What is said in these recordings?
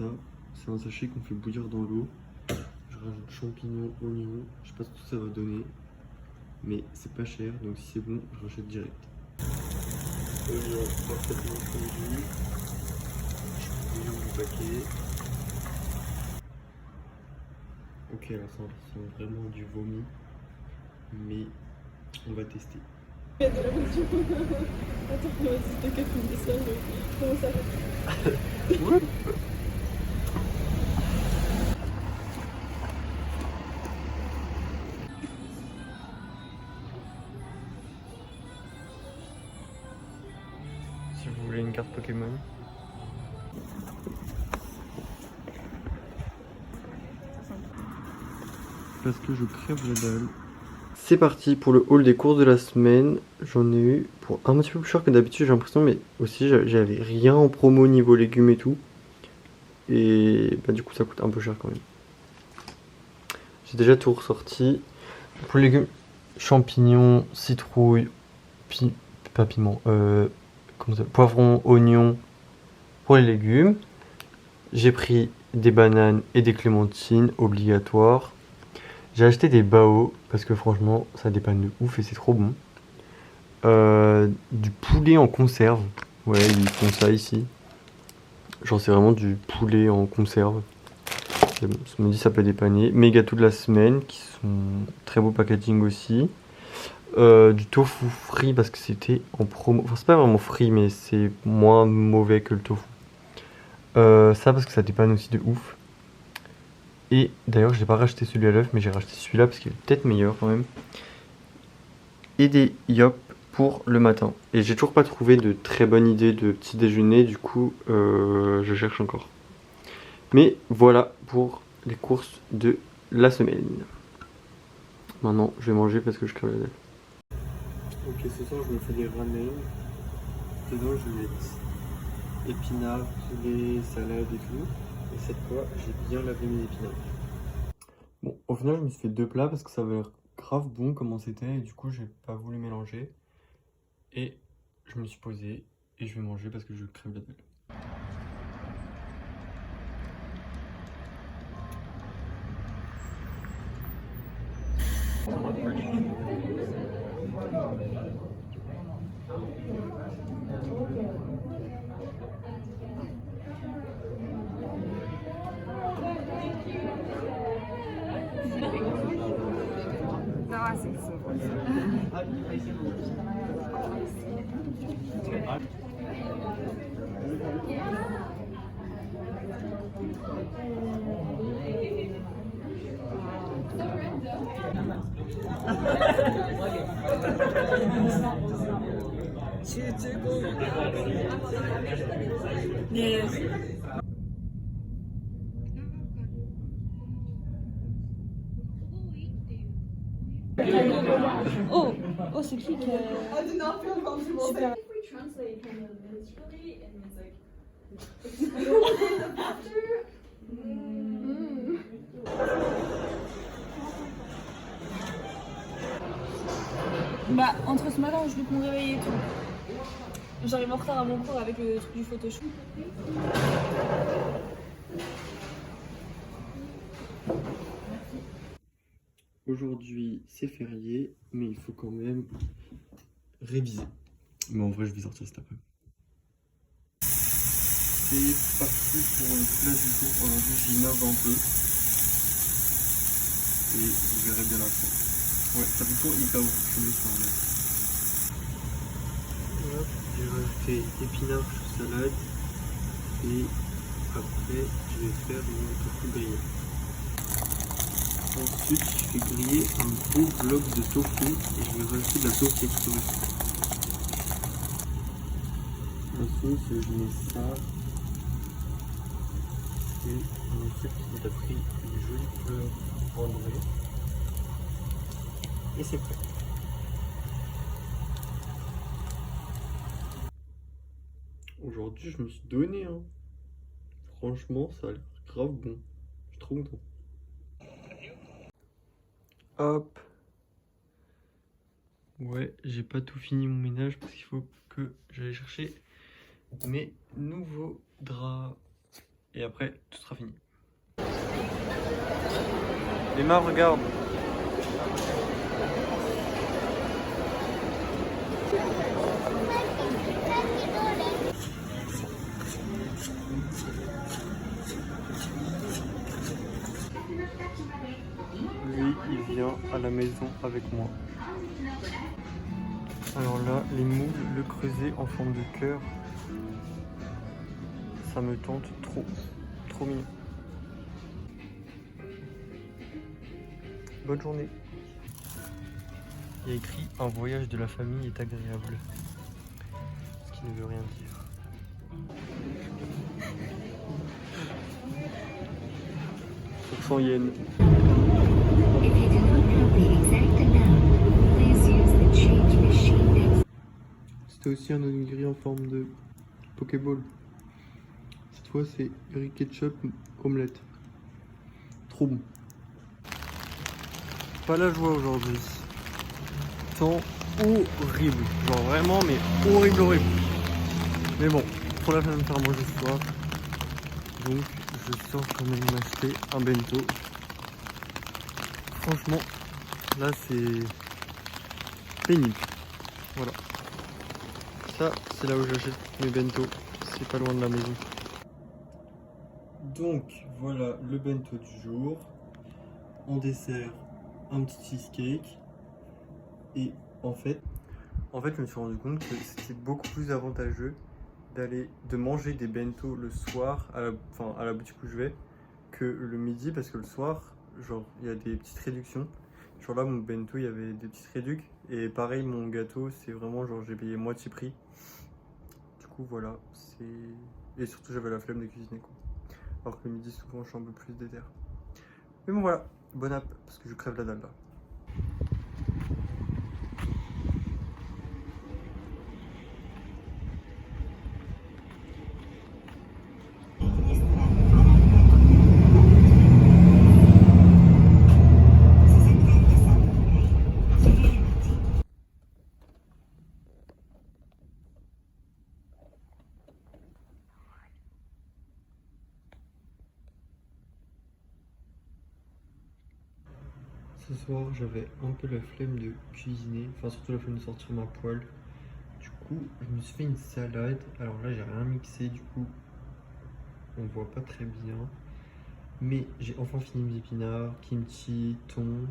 ça. C'est un sachet qu'on fait bouillir dans l'eau. Je rajoute champignons, oignons. Je sais pas ce que ça va donner. Mais c'est pas cher, donc si c'est bon, je rachète direct. Oignons parfaitement fondus. Champignons du paquet. Ok, là ça ressemble vraiment du vomi. Mais on va tester. Il y a de la voiture. Attends, vas-y, t'inquiète, on descend. Comment ça va? Si vous voulez une carte Pokémon. Parce que je crève la dalle. C'est parti pour le haul des courses de la semaine. J'en ai eu pour un petit peu plus cher que d'habitude, j'ai l'impression, mais aussi j'avais rien en promo niveau légumes et tout. Et bah du coup ça coûte un peu cher quand même. J'ai déjà tout ressorti. Pour les légumes, champignons, citrouille, pas piment, comment ça, poivron, oignon pour les légumes. J'ai pris des bananes et des clémentines, obligatoire. J'ai acheté des bao parce que franchement ça dépanne de ouf et c'est trop bon. Du poulet en conserve. Ouais, ils font ça ici. Genre c'est vraiment du poulet en conserve. Je me dis ça peut dépanner. Mes gâteaux de la semaine qui sont très beau packaging aussi. Du tofu frit parce que c'était en promo. Enfin c'est pas vraiment frit mais c'est moins mauvais que le tofu. Ça parce que ça dépanne aussi de ouf. Et d'ailleurs, je n'ai pas racheté celui à l'œuf, mais j'ai racheté celui-là parce qu'il est peut-être meilleur quand même. Et des yop pour le matin. Et j'ai toujours pas trouvé de très bonne idée de petit déjeuner, du coup, je cherche encore. Mais voilà pour les courses de la semaine. Maintenant, je vais manger parce que je crève la dalle. Ok, ce soir, je me fais des ramen. Dedans, je vais mettre épinards, poulet, salade et tout. Et cette fois, j'ai bien lavé mes épinards. Bon, au final, je me suis fait deux plats parce que ça avait l'air grave bon comment c'était et du coup, j'ai pas voulu mélanger. Et je me suis posé et je vais manger parce que je crève la dalle. Oh, oh, c'est qui qui a... I did not feel comfortable Super. saying. If we translate kind of literally, it means like after. Bah, entre ce matin où je loupe mon réveil et tout, j'arrive en retard à mon cours avec le truc du photoshoot. Aujourd'hui, c'est férié, mais il faut quand même réviser. Mais en vrai, je vais sortir cet après. C'est parti pour le plat du jour. Aujourd'hui, j'innove un peu. Et vous verrez bien après. Ouais, ça fait toujours hyper beaucoup de choses sur l'air. J'ai rajouté épinards sur salade. Et après, je vais faire une tofu grillée. Ensuite, je vais griller un gros bloc de tofu et je vais rajouter de la sauce express. La sauce, je mets ça. Et ensuite, il a pris une jolie fleur rondée. Et c'est prêt. Aujourd'hui, je me suis donné, hein. Franchement, ça a l'air grave bon. Je suis trop content. Hop. Ouais, j'ai pas tout fini mon ménage parce qu'il faut que j'aille chercher mes nouveaux draps. Et après, tout sera fini. Emma, regarde. Lui, il vient à la maison avec moi. Alors là, les moules, le creuset en forme de cœur, ça me tente trop. Trop mignon. Bonne journée. Il y a écrit « Un voyage de la famille est agréable ». Ce qui ne veut rien dire. 100 yens. If you do not have the exact amount, please use the change machine next. C'était aussi un onigiri en forme de Pokéball. Cette fois, c'est riz ketchup omelette. Trop bon. Pas la joie aujourd'hui. Temps horrible. Genre vraiment, mais horrible. Mais bon, pour la fin de faire manger ce soir. Donc, je sors quand même m'acheter un bento. Franchement, là, c'est pénible. Voilà. Ça, c'est là où j'achète mes bento. C'est pas loin de la maison. Donc, voilà le bento du jour. En dessert, un petit cheesecake. Et en fait, je me suis rendu compte que c'était beaucoup plus avantageux de manger des bento le soir à la boutique où je vais que le midi, parce que le soir, genre, il y a des petites réductions. Genre là, mon bento, il y avait des petites réductions. Et pareil, mon gâteau, c'est vraiment genre, j'ai payé moitié prix. Du coup, voilà, et surtout, j'avais la flemme de cuisiner, quoi. Alors que le midi, souvent, je suis un peu plus déter. Mais bon, voilà, bon app, parce que je crève la dalle là. Ce soir, j'avais un peu la flemme de cuisiner, enfin surtout la flemme de sortir ma poêle. Du coup, je me suis fait une salade. Alors là, j'ai rien mixé, du coup, on voit pas très bien. Mais j'ai enfin fini mes épinards, kimchi, thon,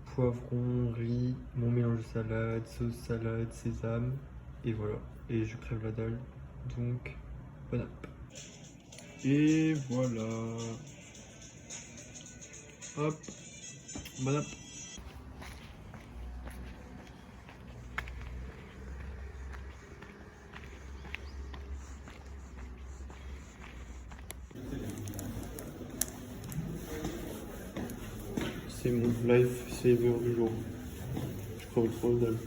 poivron, riz, mon mélange de salade, sauce salade, sésame. Et voilà, et je crève la dalle. Donc, bon app. Et voilà. Hop. Bon app. C'est mon life saver du jour. Je crois trop dalle.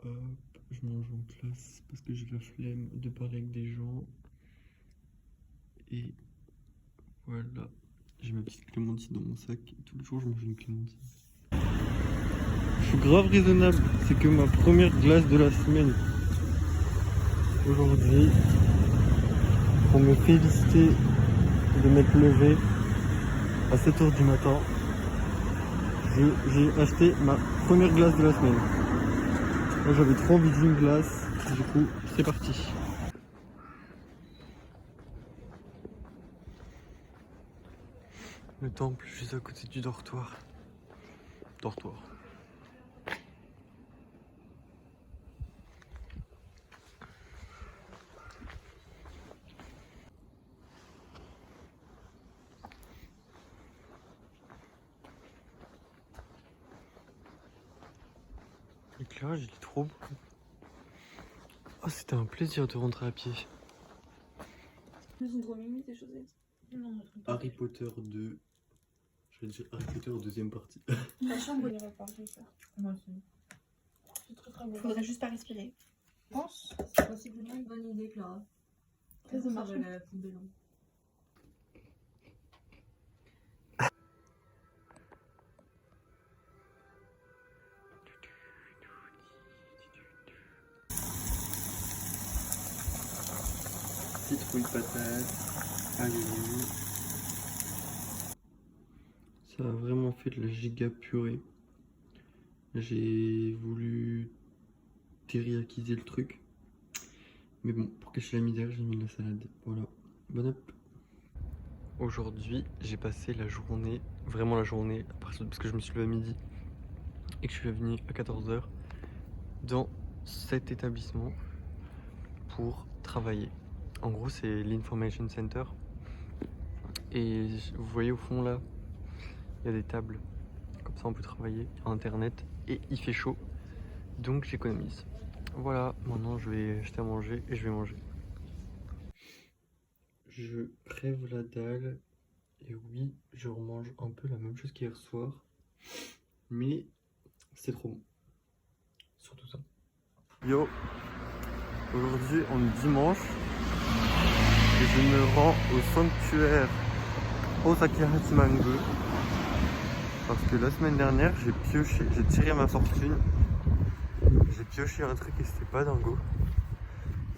Hop, je mange en classe parce que j'ai la flemme de parler avec des gens. Et voilà, j'ai ma petite clémentine dans mon sac. Tous les jours, je mange une clémentine. Je suis grave raisonnable. C'est que ma première glace de la semaine. Aujourd'hui, pour me féliciter de m'être levé à 7h du matin, j'ai acheté ma première glace de la semaine. Moi, j'avais trop envie d'une glace. Du coup, c'est parti. Le temple juste à côté du dortoir. Dortoir. L'éclairage, il est trop beau. Oh, c'était un plaisir de rentrer à pied. Ils sont trop mimi tes chaussettes. Non, Harry Potter 2. Je vais dire Harry Potter deuxième partie. la chambre, on irait pas faire. Moi aussi. C'est très très beau. Faudrait juste pas respirer. Je pense. C'est possiblement une bonne idée, Clara. Ça marche. va la poubelle. citrouille patate. Allez. Ça a vraiment fait de la giga purée. J'ai voulu teriyakisé le truc. Mais bon, pour cacher la misère, j'ai mis de la salade. Voilà. Bon app. Aujourd'hui, j'ai passé la journée, vraiment la journée, parce que je me suis levé à midi et que je suis venu à 14h dans cet établissement pour travailler. En gros, c'est l'Information Center. Et vous voyez au fond là, il y a des tables. Comme ça, on peut travailler à Internet et il fait chaud. Donc, j'économise. Voilà, maintenant je vais acheter à manger et je vais manger. Je crève la dalle et oui, je remange un peu la même chose qu'hier soir, mais c'est trop bon. Surtout ça. Yo, aujourd'hui on est dimanche et je me rends au sanctuaire Osaka Hachimangu parce que la semaine dernière j'ai tiré ma fortune. J'ai pioché un truc et c'était pas dingo.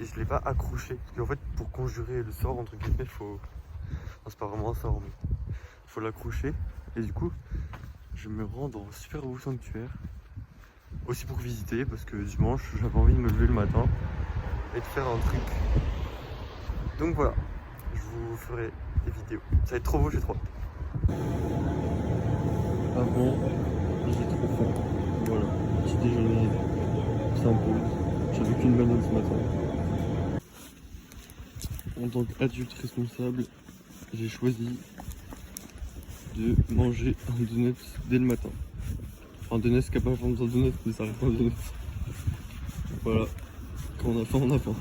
Et je l'ai pas accroché. Parce qu'en fait, pour conjurer le sort, entre guillemets, faut. Non, c'est pas vraiment un sort, mais faut l'accrocher. Et du coup, je me rends dans un super beau sanctuaire. Aussi pour visiter, parce que dimanche, j'avais envie de me lever le matin et de faire un truc. Donc voilà, je vous ferai des vidéos. Ça va être trop beau, j'ai trop hâte. Avant, j'ai trop faim. Voilà, petit déjeuner simple. J'avais qu'une banane ce matin. En tant qu'adulte responsable, j'ai choisi de manger un donut dès le matin. Enfin, un donut qui n'a pas forme d'un donut, mais ça reste un donut. Voilà, quand on a faim, on a faim.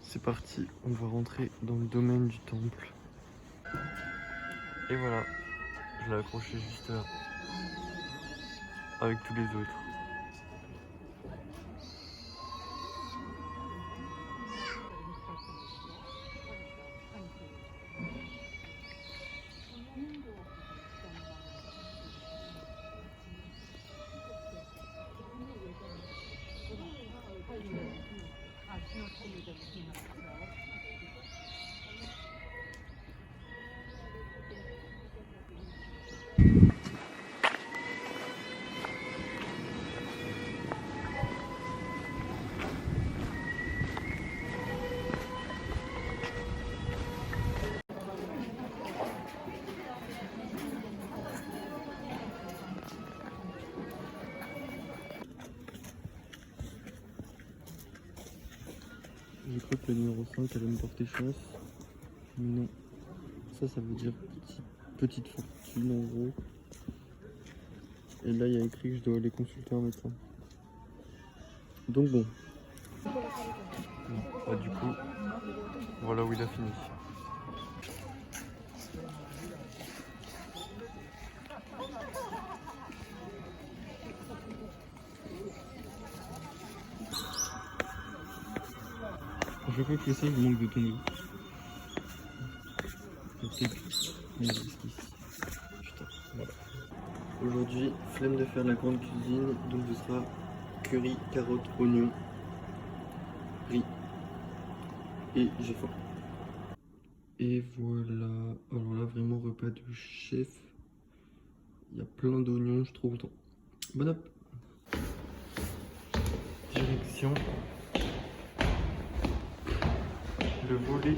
C'est parti, on va rentrer dans le domaine du temple. Et voilà, je l'ai accroché juste là, avec tous les autres. Je crois que le numéro 5 allait me porter chance. Mais non. Ça veut dire petite fortune en gros. Et là, il y a écrit que je dois aller consulter un médecin. Donc bon. Bah, du coup, voilà où il a fini. À chaque fois que je fais ça, je manque de tomber. Putain, voilà. Aujourd'hui, flemme de faire la grande cuisine, donc ce sera curry, carottes, oignons, riz. Et j'ai faim. Et voilà. Alors là, vraiment repas de chef. Il y a plein d'oignons, je suis trop content. Bon app. Direction le volet.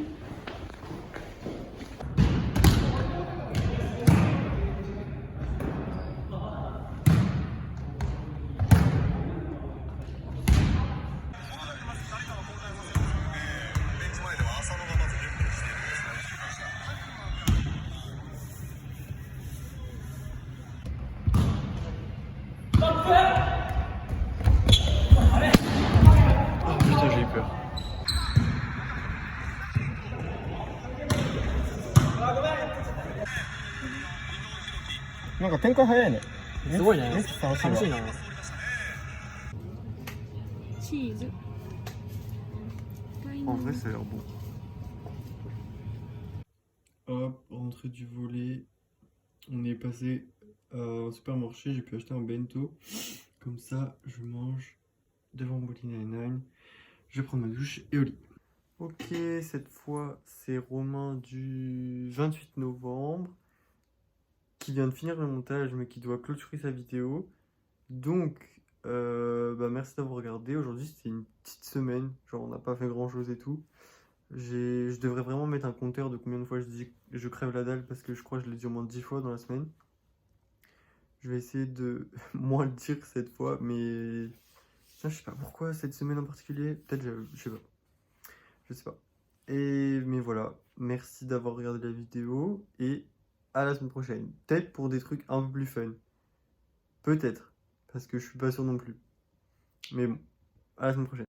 Oh putain, j'ai eu peur. En vrai, ça a l'air bon. Hop, rentrée du volet. On est passé à un supermarché, j'ai pu acheter un bento. Comme ça, je mange devant Brooklyn Nine-Nine. Je vais prendre ma douche et au lit. Ok, cette fois, c'est Romain du 28 novembre qui vient de finir le montage mais qui doit clôturer sa vidéo. Donc, merci d'avoir regardé. Aujourd'hui, c'était une petite semaine. Genre, on n'a pas fait grand-chose et tout. Je devrais vraiment mettre un compteur de combien de fois je dis que je crève la dalle parce que je crois que je l'ai dit au moins 10 fois dans la semaine. Je vais essayer de moins le dire cette fois, mais je sais pas pourquoi cette semaine en particulier. Peut-être, je sais pas. Je sais pas. Mais voilà, merci d'avoir regardé la vidéo et à la semaine prochaine. Peut-être pour des trucs un peu plus fun. Peut-être, parce que je suis pas sûr non plus. Mais bon, à la semaine prochaine.